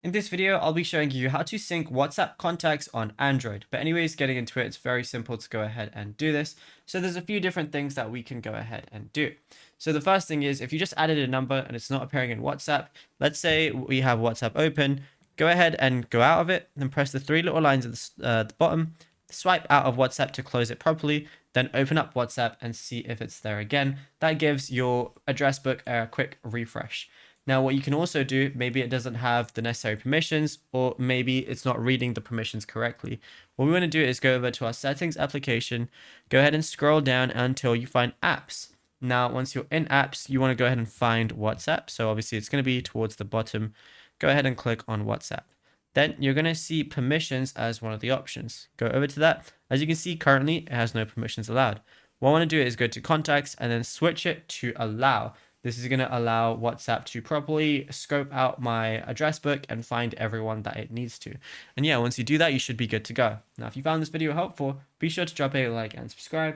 In this video, I'll be showing you how to sync WhatsApp contacts on Android. But anyways, getting into it, it's very simple to go ahead and do this. So there's a few different things that we can go ahead and do. So the first thing is if you just added a number and it's not appearing in WhatsApp, let's say we have WhatsApp open, go ahead and go out of it, then press the three little lines at the bottom, swipe out of WhatsApp to close it properly, then open up WhatsApp and see if it's there again. That gives your address book a quick refresh. Now, what you can also do, maybe it doesn't have the necessary permissions, or maybe it's not reading the permissions correctly. What we want to do is go over to our settings application, go ahead and scroll down until you find apps. Now, once you're in apps, you want to go ahead and find WhatsApp. So obviously it's going to be towards the bottom. Go ahead and click on WhatsApp. Then you're going to see permissions as one of the options. Go over to that. As you can see, currently it has no permissions allowed. What I want to do is go to contacts and then switch it to allow. This is going to allow WhatsApp to properly scope out my address book and find everyone that it needs to. And yeah, once you do that, you should be good to go. Now, if you found this video helpful, be sure to drop a like and subscribe.